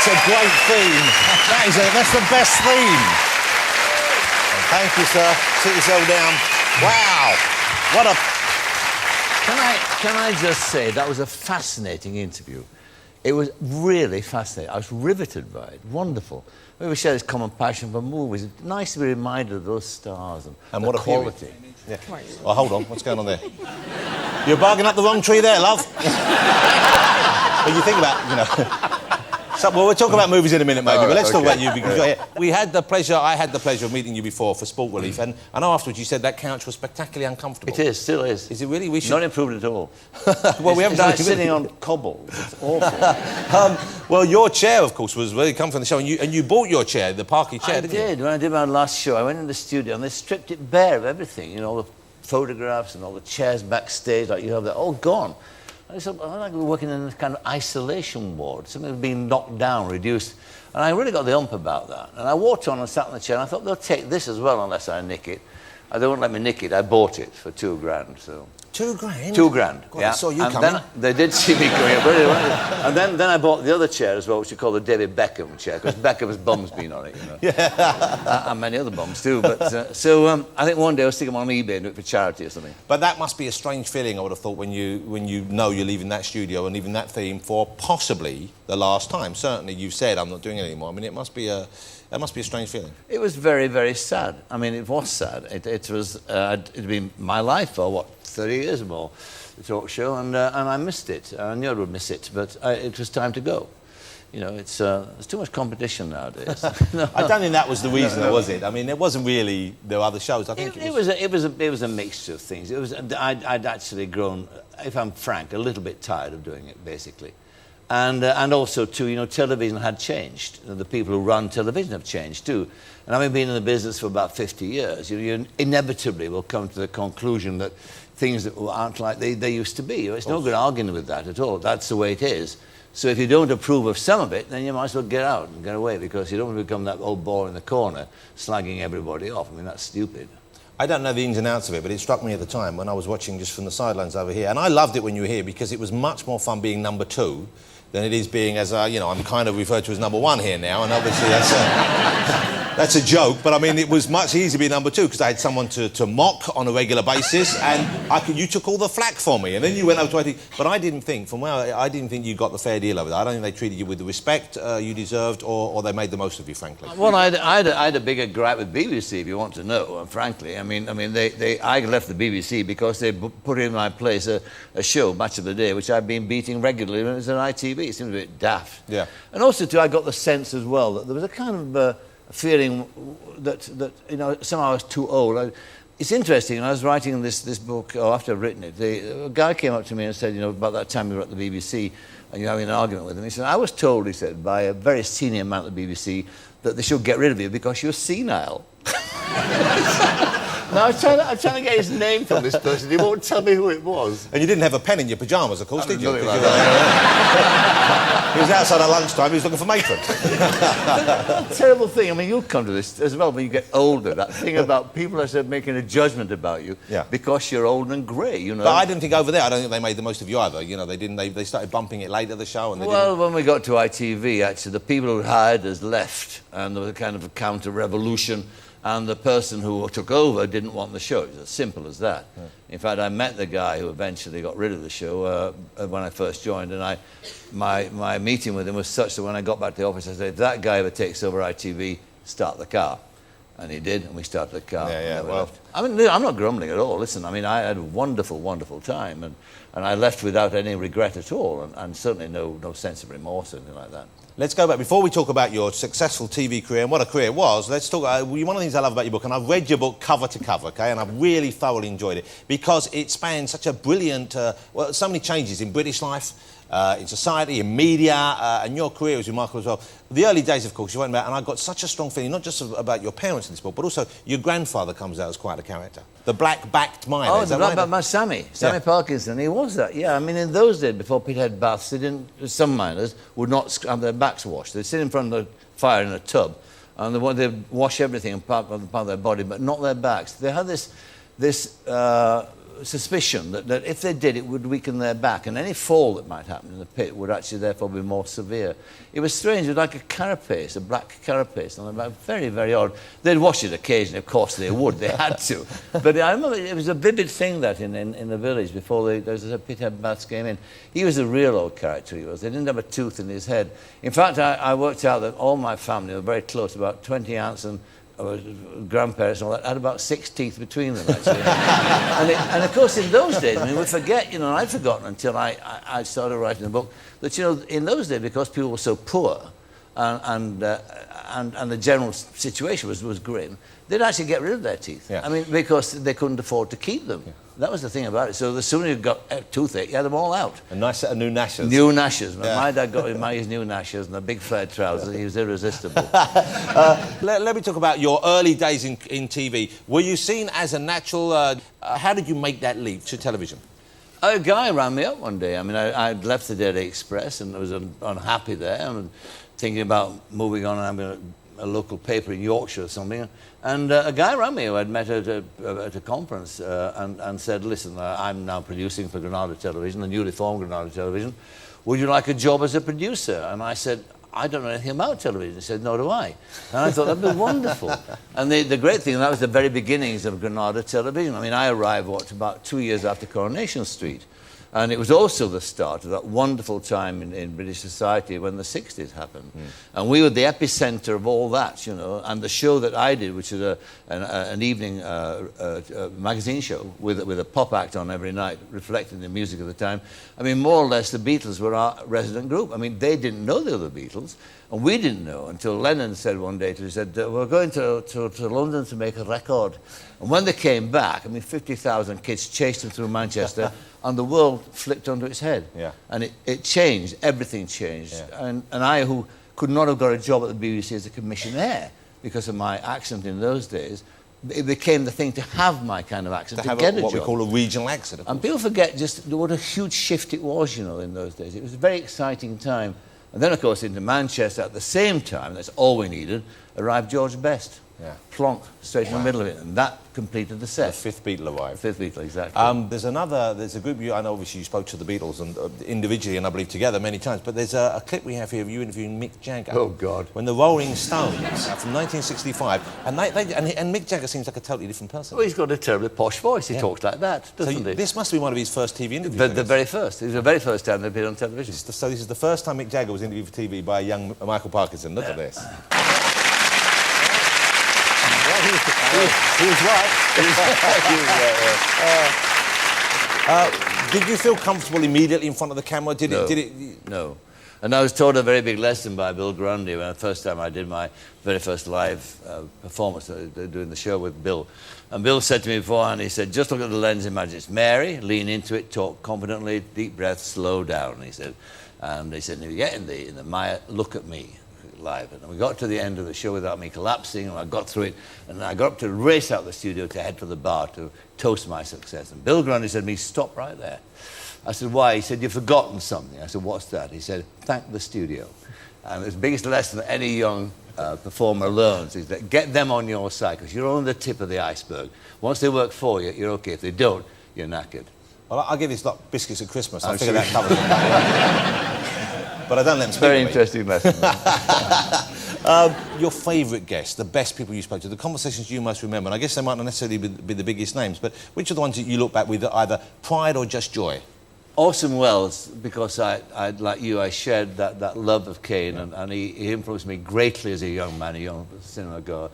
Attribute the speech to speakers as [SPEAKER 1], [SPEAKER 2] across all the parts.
[SPEAKER 1] That's a great theme. That's the best theme. Thank you, sir. Sit yourself down. Wow. What a...
[SPEAKER 2] Can I just say, that was a fascinating interview. It was really fascinating. I was riveted by it. Wonderful. We share this common passion for movies. It's nice to be reminded of those stars and
[SPEAKER 1] what
[SPEAKER 2] the
[SPEAKER 1] a
[SPEAKER 2] quality.
[SPEAKER 1] Yeah. Well, hold on. What's going on there? You're barking up the wrong tree there, love. But you think about, you know... well, we'll talk about movies in a minute, maybe, but let's talk about you, because I had the pleasure of meeting you before for Sport Relief, and I know afterwards you said that couch was spectacularly uncomfortable.
[SPEAKER 2] It is, still is.
[SPEAKER 1] Is it really? We should...
[SPEAKER 2] Not improved at all.
[SPEAKER 1] Well, we haven't done
[SPEAKER 2] it. Sitting on cobbles. It's awful.
[SPEAKER 1] Well, your chair, of course, was really comfortable in the show, and you bought your chair, the Parky chair, didn't you?
[SPEAKER 2] I did. When I did my last show, I went in the studio and they stripped it bare of everything, you know, all the photographs and all the chairs backstage, like you have that, all gone. I said, I like working in this kind of isolation ward, something that's being knocked down, reduced. And I really got the ump about that. And I walked on and sat in the chair, and I thought, they'll take this as well unless I nick it. They won't let me nick it. I bought it for £2,000, so...
[SPEAKER 1] £2,000?
[SPEAKER 2] £2,000,
[SPEAKER 1] God,
[SPEAKER 2] yeah.
[SPEAKER 1] I saw you
[SPEAKER 2] and
[SPEAKER 1] coming.
[SPEAKER 2] then they did see me coming up. And then I bought the other chair as well, which you call the David Beckham chair, because Beckham's bum's been on it, you know. Yeah. And many other bums too. But I think one day I'll stick them on eBay and do it for charity or something.
[SPEAKER 1] But that must be a strange feeling, I would have thought, when you know you're leaving that studio and leaving that theme for possibly the last time. Certainly, you've said I'm not doing it anymore. I mean, it must be a strange feeling.
[SPEAKER 2] It was very, very sad. I mean, it was sad. It'd been my life for, what, 30 years or more, the talk show, and I missed it. I knew I would miss it, but it was time to go. You know, there's too much competition nowadays.
[SPEAKER 1] No. I don't think that was the reason, was it? I mean, it wasn't really... There were other shows. I think
[SPEAKER 2] it was a mixture of things. I'd actually grown, if I'm frank, a little bit tired of doing it, basically. And also, too, you know, television had changed. The people who run television have changed, too. And having been in the business for about 50 years, you inevitably will come to the conclusion that things that aren't like they used to be. It's no good arguing with that at all. That's the way it is. So if you don't approve of some of it, then you might as well get out and get away, because you don't want to become that old boy in the corner slagging everybody off. I mean, that's stupid.
[SPEAKER 1] I don't know the ins and outs of it, but it struck me at the time when I was watching just from the sidelines over here. And I loved it when you were here, because it was much more fun being number two than it is being, as you know, I'm kind of referred to as number one here now, and obviously that's a joke, but I mean, it was much easier to be number two because I had someone to mock on a regular basis, and you took all the flack for me, and then you went over to IT. But I didn't think, I didn't think you got the fair deal over that. I don't think they treated you with the respect you deserved, or they made the most of you, frankly.
[SPEAKER 2] Well, I had a bigger gripe with BBC, if you want to know, frankly. I mean, I left the BBC because they put in my place a show, Match of the Day, which I've been beating regularly when it was on ITV. It seemed a bit daft.
[SPEAKER 1] Yeah.
[SPEAKER 2] And also, too, I got the sense as well that there was a kind of feeling that you know, somehow I was too old. It's interesting. I was writing this book, or after I'd written it, a guy came up to me and said, you know, about that time you were at the BBC and you're having an argument with him. He said, I was told, he said, by a very senior man at the BBC that they should get rid of you because you're senile. Now, I'm trying to get his name from this person. He won't tell me who it was.
[SPEAKER 1] And you didn't have a pen in your pyjamas, of course, did you? He was outside at lunchtime, he was looking for matron.
[SPEAKER 2] That's a terrible thing. I mean, you'll come to this as well when you get older. That thing about people are making a judgment about you because you're old and grey, you know.
[SPEAKER 1] But I didn't think over there, I don't think they made the most of you either. You know, they started bumping it late at the show. And
[SPEAKER 2] when we got to ITV, actually, the people who hired us left, and there was a kind of a counter-revolution. And the person who took over didn't want the show. It was as simple as that. Yeah. In fact, I met the guy who eventually got rid of the show when I first joined, and my meeting with him was such that when I got back to the office, I said, if that guy ever takes over ITV, start the car. And he did, and we started the car.
[SPEAKER 1] Yeah, well...
[SPEAKER 2] I mean, I'm not grumbling at all. Listen, I mean, I had a wonderful, wonderful time, and I left without any regret at all, and certainly no sense of remorse or anything like that.
[SPEAKER 1] Let's go back. Before we talk about your successful TV career and what a career it was, let's talk... one of the things I love about your book, and I've read your book cover to cover, OK, and I've really thoroughly enjoyed it, because it spans such a brilliant... so many changes in British life, in society, in media, and your career was remarkable as well. The early days, of course, you went about, and I got such a strong feeling, not just about your parents in this book, but also your grandfather comes out as quite a character. The black-backed miner.
[SPEAKER 2] Oh, the black-backed Sammy Parkinson. He was that, yeah. I mean, in those days, before people had baths, some miners would not have their backs washed. They'd sit in front of the fire in a tub, and they'd wash everything and part of their body, but not their backs. They had this suspicion that if they did, it would weaken their back, and any fall that might happen in the pit would actually therefore be more severe. It was strange. It was like a carapace, a black carapace, and very, very odd. They'd wash it occasionally, of course they would, they had to. But I remember it was a vivid thing that in the village before there was a pit head baths came in. He was a real old character, he was. They didn't have a tooth in his head. In fact, I worked out that all my family were very close, about 20 aunts and grandparents and all that, had about 6 teeth between them, actually. and of course, in those days, I mean, we forget, you know, and I'd forgotten until I started writing the book, that, you know, in those days, because people were so poor and the general situation was grim, they'd actually get rid of their teeth.
[SPEAKER 1] Yeah.
[SPEAKER 2] I mean, because they couldn't afford to keep them. Yeah. That was the thing about it. So the sooner you got a toothache, you had them all out.
[SPEAKER 1] A nice set of new gnashers.
[SPEAKER 2] New gnashers.
[SPEAKER 1] Yeah.
[SPEAKER 2] My dad got his new gnashers and the big flared trousers. He was irresistible.
[SPEAKER 1] Let me talk about your early days in TV. Were you seen as a natural... how did you make that leap to television?
[SPEAKER 2] A guy rang me up one day. I mean, I'd left the Daily Express and I was unhappy there and thinking about moving on and having a local paper in Yorkshire or something. And a guy rang me who I'd met at a conference and said, listen, I'm now producing for Granada Television, the newly formed Granada Television. Would you like a job as a producer? And I said, I don't know anything about television. He said, no do I. And I thought, that'd be wonderful. And the great thing, that was the very beginnings of Granada Television. I mean, I arrived, about 2 years after Coronation Street. And it was also the start of that wonderful time in British society when the 60s happened. Mm. And we were the epicenter of all that, you know. And the show that I did, which is an evening magazine show with a pop act on every night, reflecting the music of the time. I mean, more or less, the Beatles were our resident group. I mean, they didn't know they were the Beatles, and we didn't know until Lennon said one day to us, he said, we're going to London to make a record. And when they came back, I mean, 50,000 kids chased them through Manchester, and the world flipped onto its head. Yeah. And it changed, everything changed. Yeah. And I, who could not have got a job at the BBC as a commissionaire because of my accent in those days, it became the thing to have my kind of accent, to get a job.
[SPEAKER 1] What we call a regional accent.
[SPEAKER 2] And people forget just what a huge shift it was, you know, in those days. It was a very exciting time. And then, of course, into Manchester at the same time, that's all we needed, arrived George Best. Yeah. Plonk, straight in the middle of it, and that completed the set.
[SPEAKER 1] The fifth Beatle arrived.
[SPEAKER 2] Fifth Beatle, exactly.
[SPEAKER 1] There's a group, I know obviously you spoke to the Beatles and individually and I believe together many times, but there's a clip we have here of you interviewing Mick Jagger.
[SPEAKER 2] Oh, God.
[SPEAKER 1] When the Rolling Stones, from 1965, and Mick Jagger seems like a totally different person.
[SPEAKER 2] Well, he's got a terribly posh voice, he talks like that, doesn't he?
[SPEAKER 1] This must be one of his first TV interviews.
[SPEAKER 2] The very first. It was the very first time they'd been on television.
[SPEAKER 1] So this is the first time Mick Jagger was interviewed for TV by a young Michael Parkinson. Look at this. He was right. Did you feel comfortable immediately in front of the camera?
[SPEAKER 2] No. And I was taught a very big lesson by Bill Grundy when the first time I did my very first live performance, doing the show with Bill. And Bill said to me beforehand, he said, just look at the lens, imagine it's Mary, lean into it, talk confidently, deep breath, slow down, he said. And he said, if you get in the Maya, look at me. Live. And we got to the end of the show without me collapsing, and I got through it, and I got up to race out the studio to head for the bar to toast my success. And Bill Grundy said to me, stop right there. I said, why? He said, you've forgotten something. I said, what's that? He said, thank the studio. And it's the biggest lesson that any young performer learns is that get them on your side, because you're on the tip of the iceberg. Once they work for you, you're okay. If they don't, you're knackered.
[SPEAKER 1] Well, I'll give this lot biscuits at Christmas. I figure that covers it. But I don't let them speak.
[SPEAKER 2] Very interesting lesson.
[SPEAKER 1] Your favourite guest, the best people you spoke to, the conversations you most remember, and I guess they might not necessarily be the biggest names, but which are the ones that you look back with either pride or just joy?
[SPEAKER 2] Orson Welles, because I like you, I shared that love of Kane, and he influenced me greatly as a young man, a young cinema goer.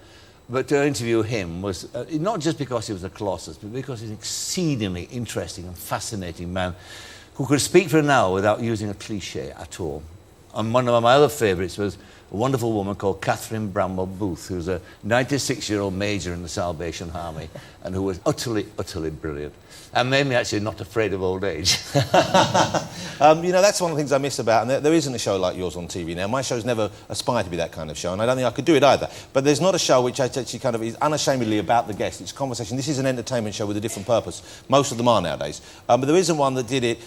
[SPEAKER 2] But to interview him was not just because he was a colossus, but because he's an exceedingly interesting and fascinating man who could speak for an hour without using a cliche at all. And one of my other favourites was a wonderful woman called Catherine Bramwell Booth, who was a 96-year-old major in the Salvation Army and who was utterly, utterly brilliant. And made me actually not afraid of old age.
[SPEAKER 1] You know, that's one of the things I miss about, and there isn't a show like yours on TV now. My shows never aspire to be that kind of show, and I don't think I could do it either. But there's not a show which actually kind of is unashamedly about the guest. It's conversation. This is an entertainment show with a different purpose. Most of them are nowadays. But there isn't one that did it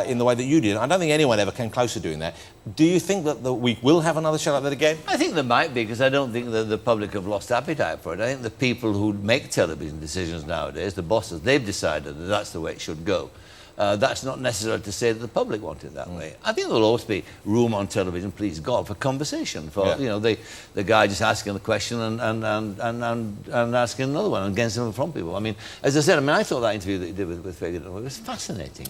[SPEAKER 1] in the way that you did. I don't think anyone ever came close to doing that. Do you think that we will have another show like that again?
[SPEAKER 2] I think there might be, because I don't think that the public have lost appetite for it. I think the people who make television decisions nowadays, the bosses, they've decided that that's the way it should go. That's not necessarily to say that the public want it that way. I think there'll always be room on television, please God, for conversation, for the guy just asking the question and asking another one and getting something from people. I mean, as I said, I thought that interview that you did with Fagan was fascinating,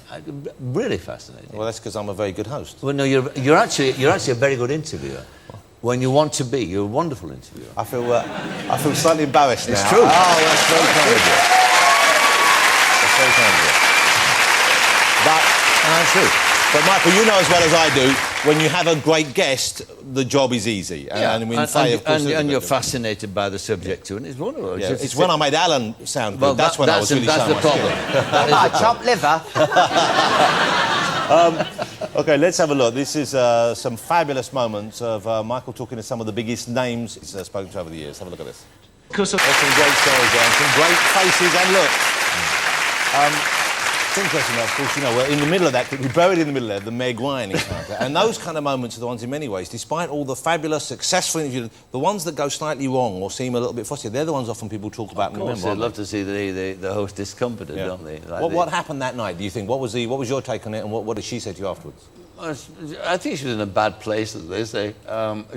[SPEAKER 2] really fascinating.
[SPEAKER 1] Well, that's because I'm a very good host.
[SPEAKER 2] Well, no, you're actually a very good interviewer. When you want to be, you're a wonderful interviewer.
[SPEAKER 1] I feel slightly embarrassed now.
[SPEAKER 2] It's true.
[SPEAKER 1] Oh, that's very kind of you. That's very kind of you. But Michael, you know as well as I do, when you have a great guest, the job is easy.
[SPEAKER 2] And you're fascinated by the subject too, and it's wonderful.
[SPEAKER 1] Yeah, it's when I made Alan sound good. That's when I was really
[SPEAKER 2] That's the problem.
[SPEAKER 3] Chopped liver.
[SPEAKER 1] OK, let's have a look. This is some fabulous moments of Michael talking to some of the biggest names he's spoken to over the years. Have a look at this. There's some great stories there, and some great faces and looks. It's interesting, of course, we're in the middle of that, we're buried in the middle of the Meg Ryan encounter. And those kind of moments are the ones, in many ways, despite all the fabulous, successful interviews, the ones that go slightly wrong or seem a little bit fussy, they're the ones often people talk about and remember.
[SPEAKER 2] They'd love to see the host discomforted, don't they? Like
[SPEAKER 1] what happened that night, do you think? What was your take on it, and what did she say to you afterwards?
[SPEAKER 2] I think she was in a bad place, as they say.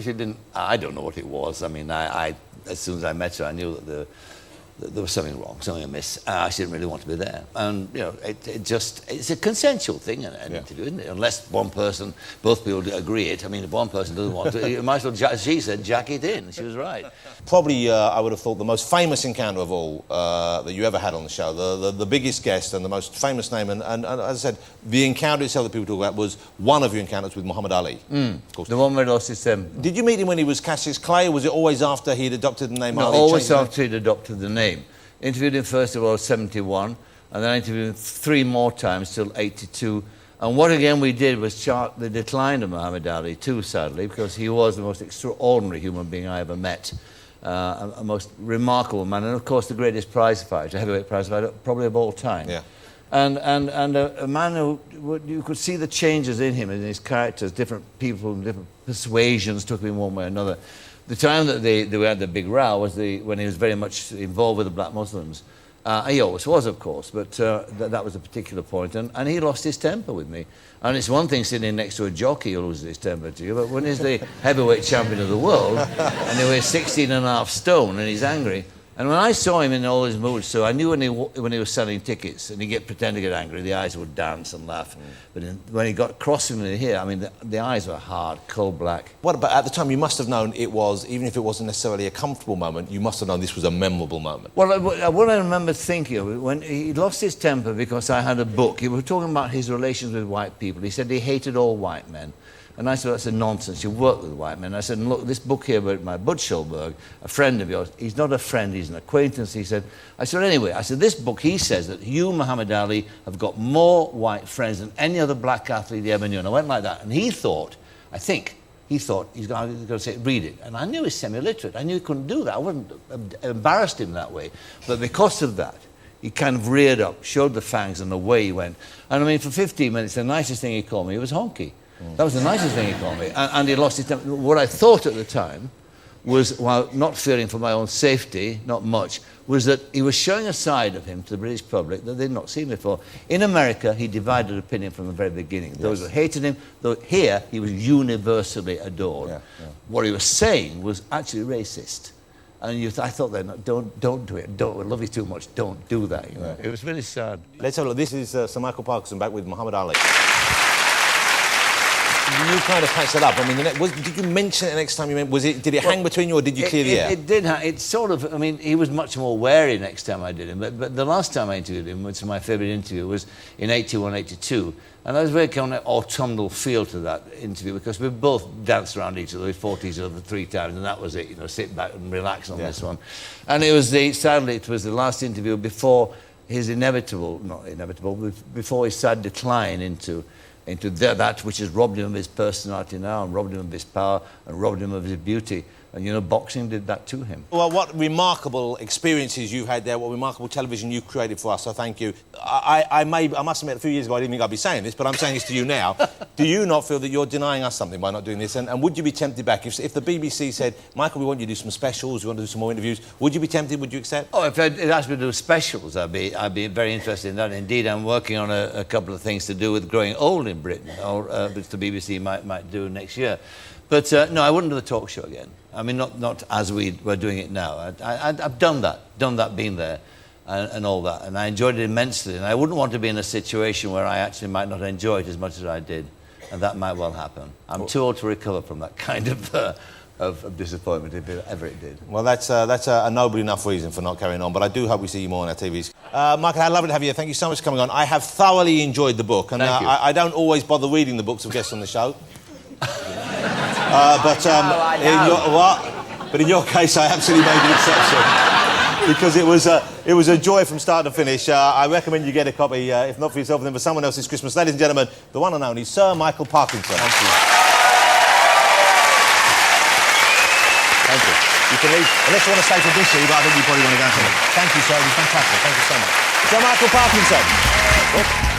[SPEAKER 2] She didn't... I don't know what it was. I mean, I as soon as I met her, I knew that there was something wrong, something amiss. She didn't really want to be there. And, it's a consensual thing, an interview, isn't it? Unless both people agree it. I mean, if one person doesn't want to, you might as well, she said, jack it in. She was right.
[SPEAKER 1] Probably, I would have thought, the most famous encounter of all that you ever had on the show, the biggest guest and the most famous name, and as I said, the encounter itself that people talk about was one of your encounters with Muhammad Ali. Of course.
[SPEAKER 2] The one where he lost his temper.
[SPEAKER 1] Did you meet him when he was Cassius Clay, or was it always after he'd adopted the name Ali?
[SPEAKER 2] No, always after he'd adopted the name. Interviewed him first of all 71, and then I interviewed him 3 more times till 82. And what again we did was chart the decline of Muhammad Ali too, sadly, because he was the most extraordinary human being I ever met. A most remarkable man, and of course the greatest prize fighter, heavyweight prize fighter, probably of all time.
[SPEAKER 1] Yeah.
[SPEAKER 2] And a man who you could see the changes in him, in his characters, different people, different persuasions took him one way or another. The time that they had the big row was when he was very much involved with the black Muslims. He always was, of course, but that was a particular point, and he lost his temper with me. And it's one thing sitting next to a jockey who loses his temper to you, but when he's the heavyweight champion of the world, and he weighs 16.5 stone, and he's angry. And when I saw him in all his moods, so I knew when he was selling tickets and he'd pretend to get angry, the eyes would dance and laugh. But when he got crossing me here, I mean, the eyes were hard, coal black.
[SPEAKER 1] What about at the time? You must have known it was, even if it wasn't necessarily a comfortable moment, you must have known this was a memorable moment.
[SPEAKER 2] Well, what I remember thinking of it, when he lost his temper because I had a book, he was talking about his relations with white people. He said he hated all white men. And I said, that's a nonsense. You work with white men. I said, look, this book here about my Bud Schulberg, a friend of yours, he's not a friend, he's an acquaintance. He said, anyway, this book, he says that you, Muhammad Ali, have got more white friends than any other black athlete he ever knew. And I went like that. And he thought, he's going to say, read it. And I knew he's semi-literate. I knew he couldn't do that. I wouldn't have embarrassed him that way. But because of that, he kind of reared up, showed the fangs, and away he went. And I mean, for 15 minutes, the nicest thing he called me was honky. That was the nicest thing he called me. And he lost his temper. What I thought at the time was, while not fearing for my own safety, not much, was that he was showing a side of him to the British public that they'd not seen before. In America, he divided opinion from the very beginning. Yes. Those who hated him, though here, he was universally adored. Yeah. What he was saying was actually racist. And I thought then, don't do it. We love you too much. Don't do that. You know? It was really sad.
[SPEAKER 1] Let's have a look. This is Sir Michael Parkinson back with Muhammad Ali. You kind of patched that up. I mean, did you mention it the next time you met? Did it hang between you, or did you clear the air?
[SPEAKER 2] It did. It sort of. I mean, he was much more wary next time I did him. But the last time I interviewed him, which was my favourite interview, was in 81, 82. And there was a very kind of autumnal feel to that interview because we both danced around each other. We fought each other 3 times, and that was it. Sit back and relax on this one. And it was sadly, it was the last interview before his before his sad decline into that which has robbed him of his personality now and robbed him of his power and robbed him of his beauty. And, you know, boxing did that to him.
[SPEAKER 1] Well, what remarkable experiences you've had there, what remarkable television you've created for us, so thank you. I must admit, a few years ago I didn't think I'd be saying this, but I'm saying this to you now. Do you not feel that you're denying us something by not doing this? And would you be tempted back if the BBC said, Michael, we want you to do some specials, we want to do some more interviews, would you be tempted, would you accept?
[SPEAKER 2] Oh, if it asked me to do specials, I'd be very interested in that. Indeed, I'm working on a couple of things to do with growing old in Britain, or which the BBC might do next year. But no, I wouldn't do the talk show again. I mean, not as we're doing it now. I've done that, been there, and all that, and I enjoyed it immensely. And I wouldn't want to be in a situation where I actually might not enjoy it as much as I did, and that might well happen. I'm too old to recover from that kind of disappointment, if ever it did.
[SPEAKER 1] Well, that's a noble enough reason for not carrying on, but I do hope we see you more on our TVs. Michael, how lovely to have you. Thank you so much for coming on. I have thoroughly enjoyed the book, and I don't always bother reading the books of guests on the show. But in your case, I absolutely made an exception because it was a joy from start to finish. I recommend you get a copy, if not for yourself, then for someone else this Christmas. Ladies and gentlemen, the one and only Sir Michael Parkinson.
[SPEAKER 2] Thank you.
[SPEAKER 1] Thank you. You can leave, unless you want to stay for this, but I think you probably want to go and see it. Thank you, sir. It was fantastic. Thank you so much. Sir Michael Parkinson.